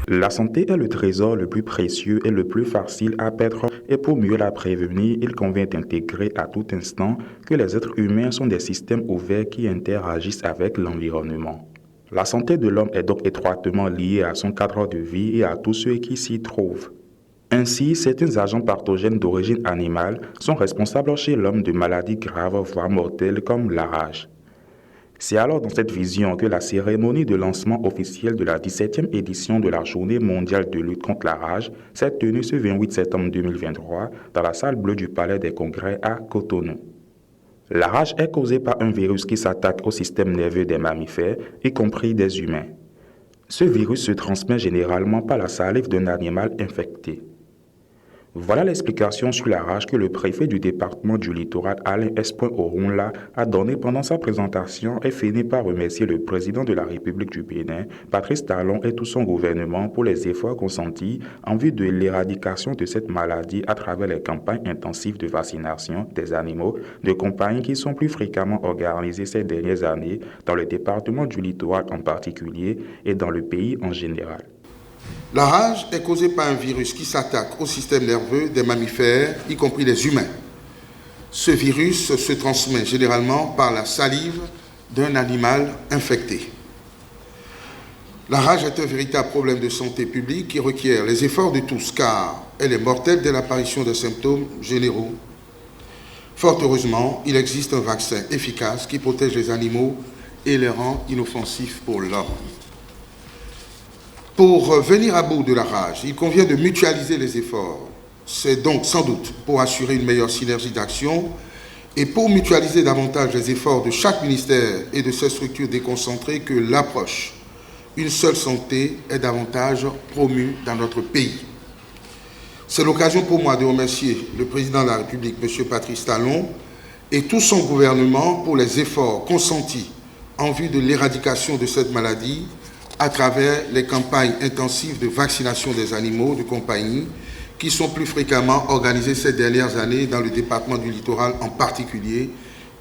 La santé est le trésor le plus précieux et le plus facile à perdre, et pour mieux la prévenir, il convient d'intégrer à tout instant que les êtres humains sont des systèmes ouverts qui interagissent avec l'environnement. La santé de l'homme est donc étroitement liée à son cadre de vie et à tous ceux qui s'y trouvent. Ainsi, certains agents pathogènes d'origine animale sont responsables chez l'homme de maladies graves voire mortelles comme la rage. C'est alors dans cette vision que la cérémonie de lancement officiel de la 17e édition de la Journée mondiale de lutte contre la rage s'est tenue ce 28 septembre 2023 dans la salle bleue du Palais des Congrès à Cotonou. La rage est causée par un virus qui s'attaque au système nerveux des mammifères, y compris des humains. Ce virus se transmet généralement par la salive d'un animal infecté. Voilà l'explication sur la rage que le préfet du département du littoral Alain S. Orunla a donnée pendant sa présentation et finit par remercier le président de la République du Bénin, Patrice Talon et tout son gouvernement pour les efforts consentis en vue de l'éradication de cette maladie à travers les campagnes intensives de vaccination des animaux de compagnie qui sont plus fréquemment organisées ces dernières années dans le département du littoral en particulier et dans le pays en général. La rage est causée par un virus qui s'attaque au système nerveux des mammifères, y compris les humains. Ce virus se transmet généralement par la salive d'un animal infecté. La rage est un véritable problème de santé publique qui requiert les efforts de tous car elle est mortelle dès l'apparition des symptômes généraux. Fort heureusement, il existe un vaccin efficace qui protège les animaux et les rend inoffensifs pour l'homme. Pour venir à bout de la rage, il convient de mutualiser les efforts. C'est donc sans doute pour assurer une meilleure synergie d'action et pour mutualiser davantage les efforts de chaque ministère et de ses structures déconcentrées que l'approche une seule santé est davantage promue dans notre pays. C'est l'occasion pour moi de remercier le président de la République, M. Patrice Talon, et tout son gouvernement pour les efforts consentis en vue de l'éradication de cette maladie à travers les campagnes intensives de vaccination des animaux de compagnie qui sont plus fréquemment organisées ces dernières années dans le département du littoral en particulier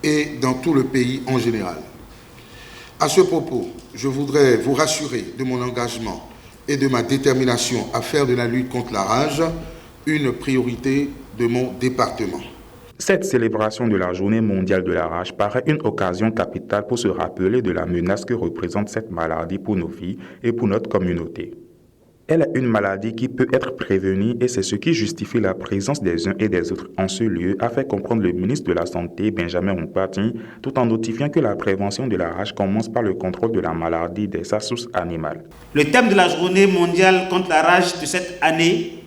et dans tout le pays en général. À ce propos, je voudrais vous rassurer de mon engagement et de ma détermination à faire de la lutte contre la rage une priorité de mon département. Cette célébration de la Journée mondiale de la rage paraît une occasion capitale pour se rappeler de la menace que représente cette maladie pour nos vies et pour notre communauté. Elle est une maladie qui peut être prévenue et c'est ce qui justifie la présence des uns et des autres en ce lieu, a fait comprendre le ministre de la Santé, Benjamin Moupati, tout en notifiant que la prévention de la rage commence par le contrôle de la maladie dès sa source animale. Le thème de la Journée mondiale contre la rage de cette année,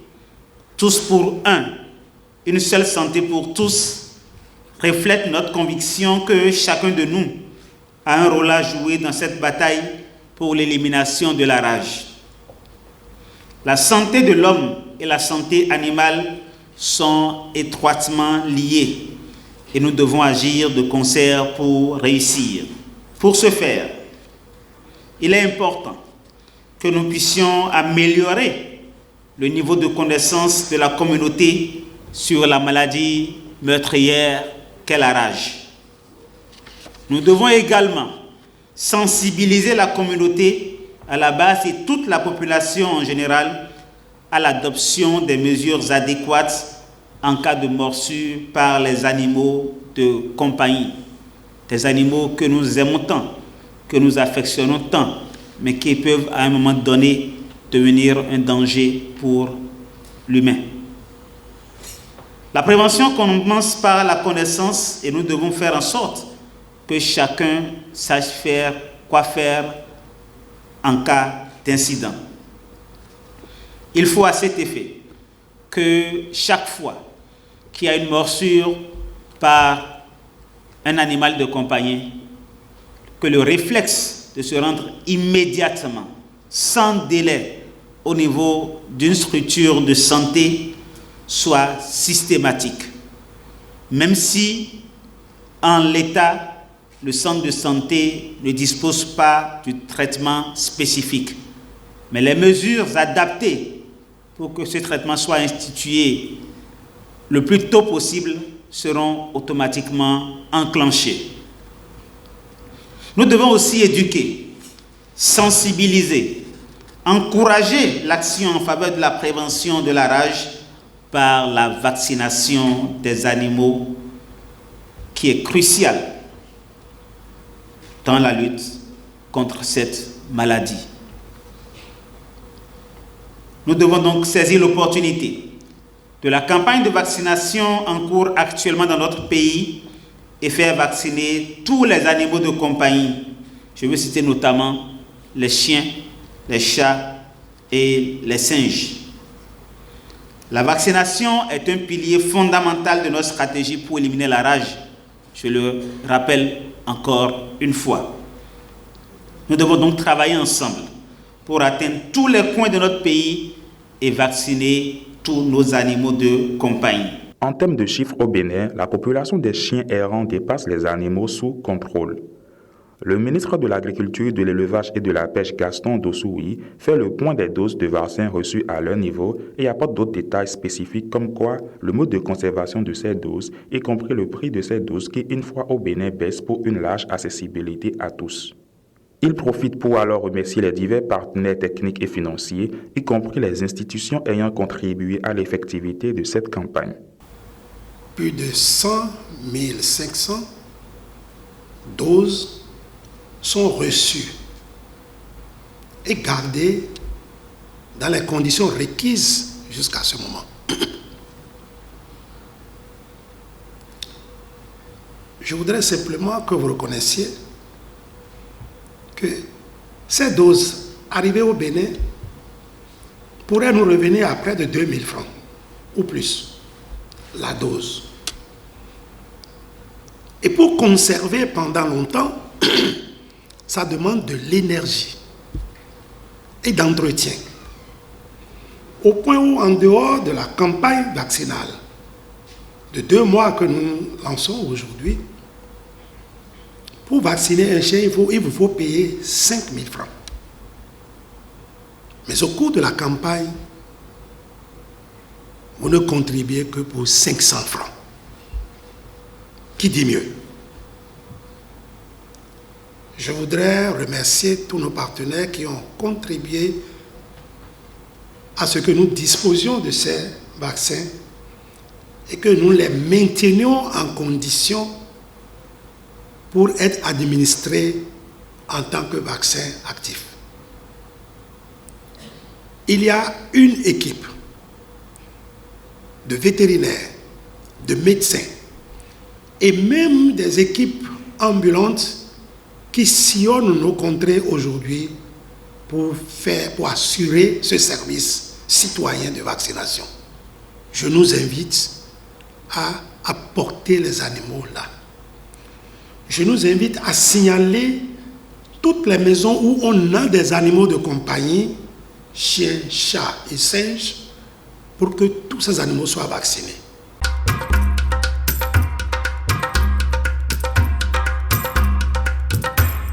Tous pour un, une seule santé pour tous, reflète notre conviction que chacun de nous a un rôle à jouer dans cette bataille pour l'élimination de la rage. La santé de l'homme et la santé animale sont étroitement liées et nous devons agir de concert pour réussir. Pour ce faire, il est important que nous puissions améliorer le niveau de connaissance de la communauté sur la maladie meurtrière qu'est la rage. Nous devons également sensibiliser la communauté à la base et toute la population en général à l'adoption des mesures adéquates en cas de morsure par les animaux de compagnie. Des animaux que nous aimons tant, que nous affectionnons tant, mais qui peuvent à un moment donné devenir un danger pour l'humain. La prévention commence par la connaissance et nous devons faire en sorte que chacun sache quoi faire en cas d'incident. Il faut à cet effet que chaque fois qu'il y a une morsure par un animal de compagnie, que le réflexe de se rendre immédiatement, sans délai, au niveau d'une structure de santé soit systématique. Même si, en l'état, le centre de santé ne dispose pas du traitement spécifique. Mais les mesures adaptées pour que ce traitement soit institué le plus tôt possible seront automatiquement enclenchées. Nous devons aussi éduquer, sensibiliser, encourager l'action en faveur de la prévention de la rage par la vaccination des animaux qui est cruciale dans la lutte contre cette maladie. Nous devons donc saisir l'opportunité de la campagne de vaccination en cours actuellement dans notre pays et faire vacciner tous les animaux de compagnie. Je veux citer notamment les chiens, les chats et les singes. La vaccination est un pilier fondamental de notre stratégie pour éliminer la rage. Je le rappelle encore une fois. Nous devons donc travailler ensemble pour atteindre tous les coins de notre pays et vacciner tous nos animaux de compagnie. En termes de chiffres au Bénin, la population des chiens errants dépasse les animaux sous contrôle. Le ministre de l'Agriculture, de l'Élevage et de la Pêche, Gaston Dossoui, fait le point des doses de vaccins reçues à leur niveau et apporte d'autres détails spécifiques comme quoi le mode de conservation de ces doses, y compris le prix de ces doses qui, une fois au Bénin, baisse pour une large accessibilité à tous. Il profite pour alors remercier les divers partenaires techniques et financiers, y compris les institutions ayant contribué à l'effectivité de cette campagne. Plus de 100 500 doses sont reçues et gardées dans les conditions requises jusqu'à ce moment. Je voudrais simplement que vous reconnaissiez que ces doses arrivées au Bénin pourraient nous revenir à près de 2000 francs ou plus la dose. Et pour conserver pendant longtemps, ça demande de l'énergie et d'entretien. Au point où, en dehors de la campagne vaccinale de 2 mois que nous lançons aujourd'hui, pour vacciner un chien, il vous faut payer 5 000 francs. Mais au cours de la campagne, vous ne contribuez que pour 500 francs. Qui dit mieux? Je voudrais remercier tous nos partenaires qui ont contribué à ce que nous disposions de ces vaccins et que nous les maintenions en condition pour être administrés en tant que vaccin actif. Il y a une équipe de vétérinaires, de médecins et même des équipes ambulantes qui sillonnent nos contrées aujourd'hui pour assurer ce service citoyen de vaccination. Je nous invite à apporter les animaux là. Je nous invite à signaler toutes les maisons où on a des animaux de compagnie, chiens, chats et singes, pour que tous ces animaux soient vaccinés.